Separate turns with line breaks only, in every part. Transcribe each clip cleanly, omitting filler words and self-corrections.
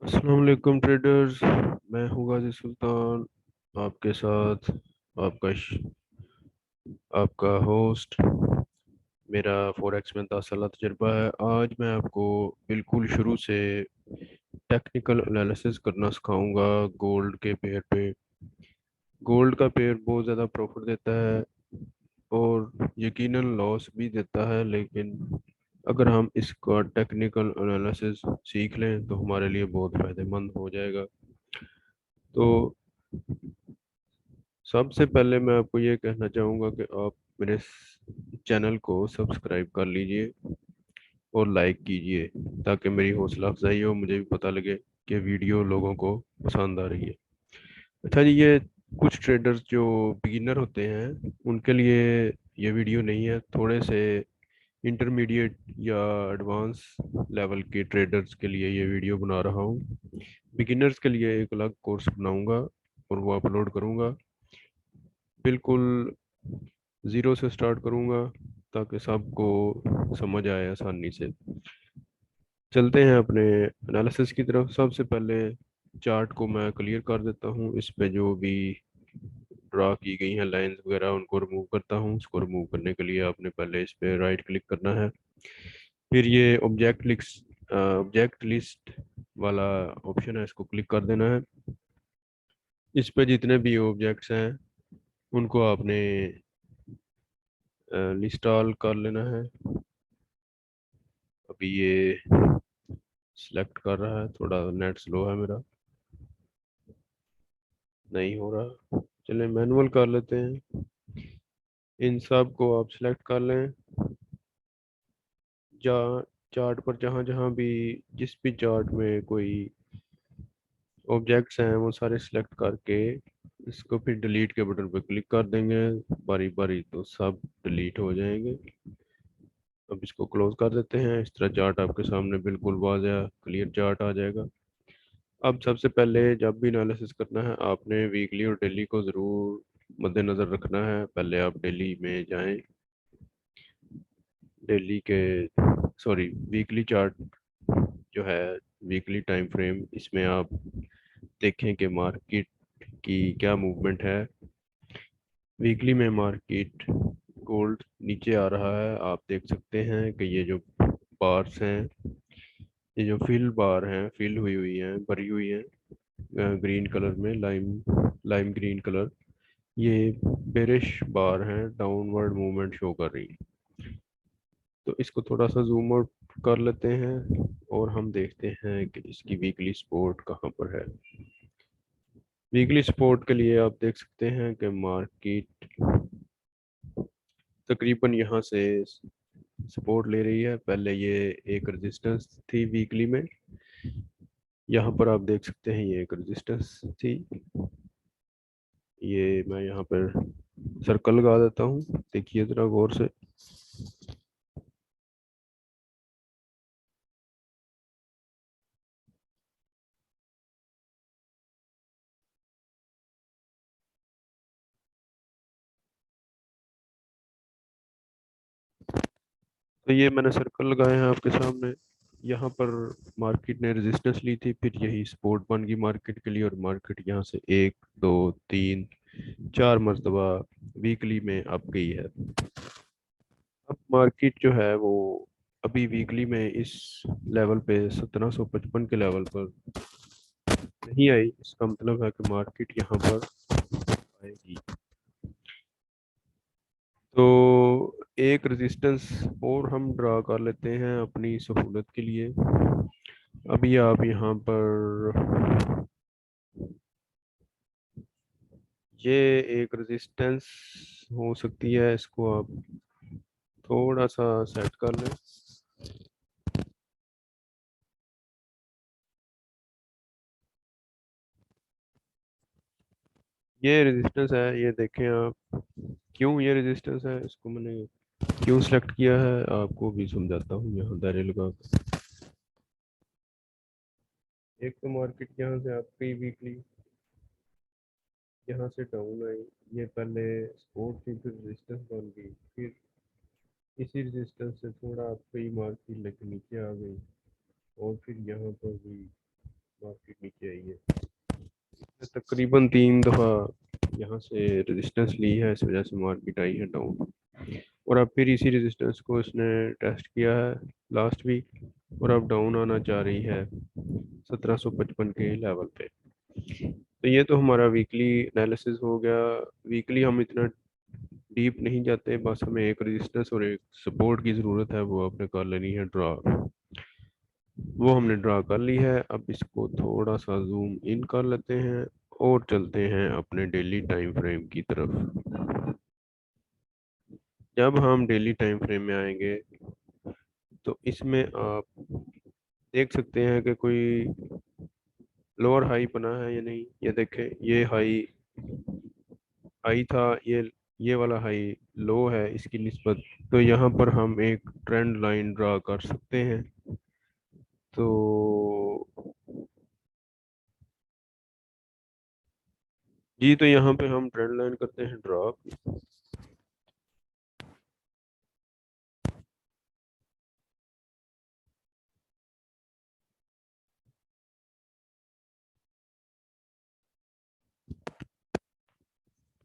अस्सलाम वालेकुम ट्रेडर्स। मैं हूँ गाजी सुल्तान, आपके साथ आपका होस्ट। मेरा फॉरेक्स में 10 साल तजर्बा है। आज मैं आपको बिल्कुल शुरू से टेक्निकल एनालिसिस करना सिखाऊंगा गोल्ड के पेयर पे। गोल्ड का पेयर बहुत ज़्यादा प्रॉफिट देता है और यकीनन लॉस भी देता है, लेकिन अगर हम इसका टेक्निकल एनालिसिस सीख लें तो हमारे लिए बहुत फ़ायदेमंद हो जाएगा। तो सबसे पहले मैं आपको ये कहना चाहूँगा कि आप मेरे चैनल को सब्सक्राइब कर लीजिए और लाइक कीजिए, ताकि मेरी हौसला अफजाई हो, मुझे भी पता लगे कि वीडियो लोगों को पसंद आ रही है। अच्छा जी, ये कुछ ट्रेडर्स जो बिगिनर होते हैं उनके लिए ये वीडियो नहीं है। थोड़े से इंटरमीडिएट या एडवांस लेवल के ट्रेडर्स के लिए ये वीडियो बना रहा हूँ। बिगिनर्स के लिए एक अलग कोर्स बनाऊंगा और वो अपलोड करूंगा। बिल्कुल ज़ीरो से स्टार्ट करूंगा ताकि सबको समझ आए आसानी से। चलते हैं अपने एनालिसिस की तरफ। सबसे पहले चार्ट को मैं क्लियर कर देता हूँ। इस पे जो भी ड्रा की गई हैं लाइंस वगैरह उनको रिमूव करता हूँ। उसको रिमूव करने के लिए आपने पहले इस पे राइट क्लिक करना है, फिर ये ऑब्जेक्ट लिस्ट वाला ऑप्शन है, इसको क्लिक कर देना है। इस पे जितने भी ऑब्जेक्ट्स हैं उनको आपने लिस्ट ऑल कर लेना है। अभी ये सिलेक्ट कर रहा है, थोड़ा नेट स्लो है मेरा, नहीं हो रहा। चलिए मैनुअल कर लेते हैं। इन सब को आप सिलेक्ट कर लें। जहाँ चार्ट पर जहाँ जहाँ भी जिस भी चार्ट में कोई ऑब्जेक्ट्स हैं वो सारे सिलेक्ट करके इसको फिर डिलीट के बटन पर क्लिक कर देंगे। बारी बारी तो सब डिलीट हो जाएंगे। अब इसको क्लोज कर देते हैं। इस तरह चार्ट आपके सामने बिल्कुल वाज़ेह क्लियर चार्ट आ जाएगा। अब सबसे पहले जब भी एनालिसिस करना है आपने वीकली और डेली को ज़रूर मद्देनज़र रखना है। पहले आप डेली में जाएं। डेली के सॉरी वीकली चार्ट जो है, वीकली टाइम फ्रेम, इसमें आप देखें कि मार्केट की क्या मूवमेंट है। वीकली में मार्केट गोल्ड नीचे आ रहा है। आप देख सकते हैं कि ये जो बार्स हैं, ये जो फिल बार हैं, फिल हुई हुई हैं, भरी हुई हैं ग्रीन कलर में, लाइम लाइम ग्रीन कलर, ये बेरिश बार हैं, डाउनवर्ड मूवमेंट शो कर रही है। तो इसको थोड़ा सा जूम आउट कर लेते हैं और हम देखते हैं कि इसकी वीकली सपोर्ट कहाँ पर है। वीकली सपोर्ट के लिए आप देख सकते हैं कि मार्केट तकरीबन यहाँ से सपोर्ट ले रही है। पहले ये एक रेजिस्टेंस थी वीकली में, यहाँ पर आप देख सकते हैं ये एक रेजिस्टेंस थी। ये मैं यहाँ पर सर्कल लगा देता हूँ, देखिए ज़रा गौर से। तो ये मैंने सर्कल लगाए हैं आपके सामने। यहाँ पर मार्केट ने रेजिस्टेंस ली थी, फिर यही सपोर्ट बन गई मार्केट के लिए, और मार्केट यहाँ से एक दो तीन चार मरतबा वीकली में अप गई है। अब मार्केट जो है वो अभी वीकली में इस लेवल पे 1755 के लेवल पर नहीं आई। इसका मतलब है कि मार्केट यहाँ पर आएगी। तो एक रेजिस्टेंस और हम ड्रा कर लेते हैं अपनी सहूलत के लिए। अभी आप यहाँ पर ये एक रेजिस्टेंस हो सकती है, इसको आप थोड़ा सा सेट कर लें। ये रेजिस्टेंस है, ये देखें आप। क्यों ये रेजिस्टेंस है, इसको मैंने क्यों सेलेक्ट किया है आपको भी समझाता हूँ यहाँ दायरे लगा कर। एक तो मार्केट यहाँ से आपकी वीकली यहाँ से डाउन आई, ये पहले सपोर्ट थी, फिर रेजिस्टेंस बन गई, फिर इसी रेजिस्टेंस से थोड़ा आपकी मार्केट लेके नीचे आ गई और फिर यहाँ पर हुई मार्केट नीचे आई है। तकरीबन 3 दफ़ा यहाँ से रेजिस्टेंस ली है, इस वजह से मार्केट आई है डाउन। और अब फिर इसी रेजिस्टेंस को इसने टेस्ट किया है लास्ट वीक, और अब डाउन आना चाह रही है 1755 के लेवल पे। तो ये तो हमारा वीकली एनालिसिस हो गया। वीकली हम इतना डीप नहीं जाते, बस हमें एक रेजिस्टेंस और एक सपोर्ट की ज़रूरत है, वो आपने कर लेनी है ड्रा। वो हमने ड्रा कर ली है। अब इसको थोड़ा सा जूम इन कर लेते हैं और चलते हैं अपने डेली टाइम फ्रेम की तरफ। जब हम डेली टाइम फ्रेम में आएंगे तो इसमें आप देख सकते हैं कि कोई लोअर हाई बना है या नहीं। ये देखें, ये हाई हाई था, ये वाला हाई लो है इसकी निस्बत। तो यहाँ पर हम एक ट्रेंड लाइन ड्रा कर सकते हैं। तो जी, तो यहाँ पे हम ट्रेंड लाइन करते हैं ड्रा।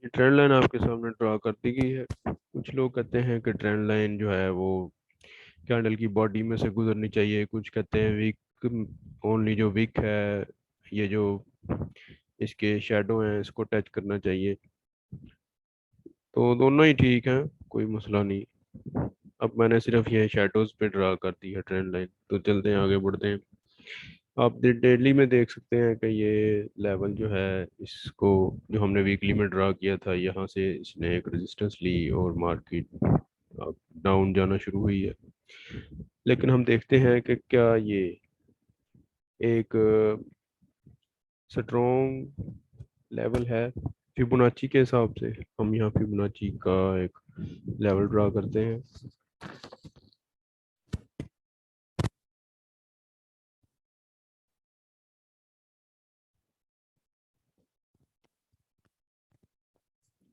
ये ट्रेंड लाइन आपके सामने ड्रा कर दी गई है। कुछ लोग कहते हैं कि ट्रेंड लाइन जो है वो कैंडल की बॉडी में से गुजरनी चाहिए, कुछ कहते हैं वीक ओनली, जो वीक है ये जो इसके शेडो हैं इसको टच करना चाहिए। तो दोनों ही ठीक हैं, कोई मसला नहीं। अब मैंने सिर्फ ये शेडोज पे ड्रा कर दी है ट्रेंड लाइन। तो चलते हैं, आगे बढ़ते हैं। आप डेली में देख सकते हैं कि ये लेवल जो है इसको, जो हमने वीकली में ड्रा किया था, यहाँ से इसने एक रेजिस्टेंस ली और मार्केट अब डाउन जाना शुरू हुई है। लेकिन हम देखते हैं कि क्या ये एक स्ट्रॉन्ग लेवल है फिबोनाची के हिसाब से। हम यहाँ फिबोनाची का एक लेवल ड्रा करते हैं।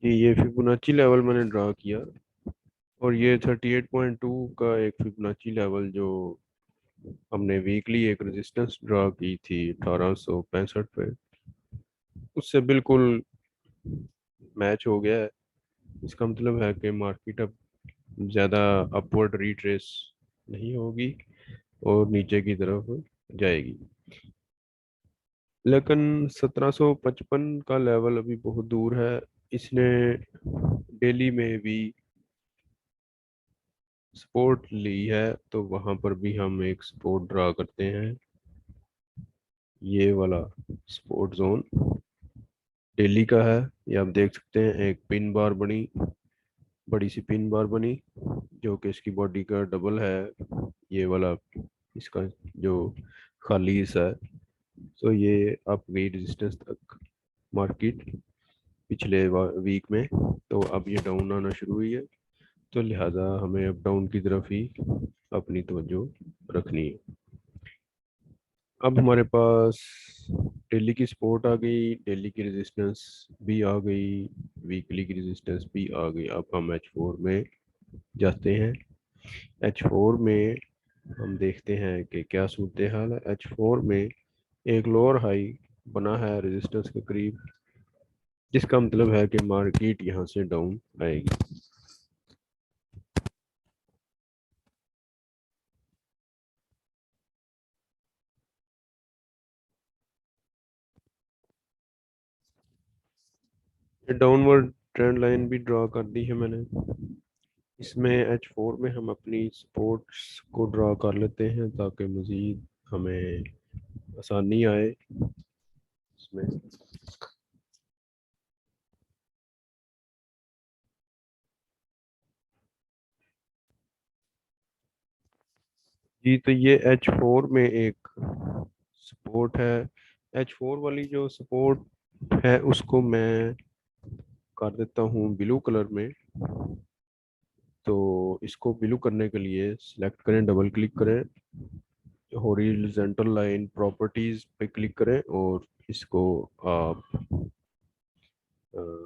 ये फिबोनाची लेवल मैंने ड्रा किया, और ये 38.2 का एक फिबोनाची लेवल जो हमने वीकली एक रेजिस्टेंस ड्रा की थी 1865 पे, उससे बिल्कुल मैच हो गया है। इसका मतलब है कि मार्केट अब ज़्यादा अपवर्ड रिट्रेस नहीं होगी और नीचे की तरफ जाएगी। लेकिन 1755 का लेवल अभी बहुत दूर है। इसने दिल्ली में भी सपोर्ट ली है, तो वहां पर भी हम एक सपोर्ट ड्रा करते हैं। ये वाला सपोर्ट जोन दिल्ली का है। ये आप देख सकते हैं, एक पिन बार बनी, बड़ी सी पिन बार बनी, जो कि इसकी बॉडी का डबल है ये वाला, इसका जो खाली हिस्सा है। तो ये आप गई रेजिस्टेंस तक मार्केट पिछले वीक में। तो अब ये डाउन आना शुरू हुई है, तो लिहाजा हमें अब डाउन की तरफ ही अपनी तवज्जो रखनी है। अब हमारे पास डेली की सपोर्ट आ गई, डेली की रेजिस्टेंस भी आ गई, वीकली की रेजिस्टेंस भी आ गई। अब हम H4 में जाते हैं। H4 में हम देखते हैं कि क्या सूरत हाल है। H4 में एक लोअर हाई बना है रेजिस्टेंस के करीब, जिसका मतलब है कि मार्केट यहाँ से डाउन आएगी। डाउनवर्ड ट्रेंड लाइन भी ड्रा कर दी है मैंने। इसमें H4 में हम अपनी सपोर्ट्स को ड्रा कर लेते हैं ताकि मज़ीद हमें आसानी आए इसमें। जी, तो ये H4 में एक सपोर्ट है। H4 वाली जो सपोर्ट है उसको मैं कर देता हूँ ब्लू कलर में। तो इसको ब्लू करने के लिए सिलेक्ट करें, डबल क्लिक करें, हॉरिजॉन्टल लाइन प्रॉपर्टीज पे क्लिक करें, और इसको आप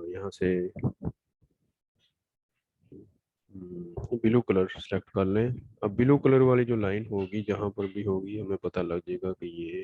यहाँ से ब्लू कलर सेलेक्ट कर लें। अब ब्लू कलर वाली जो लाइन होगी, जहाँ पर भी होगी, हमें पता लग जाएगा कि ये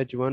H1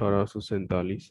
1847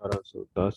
1810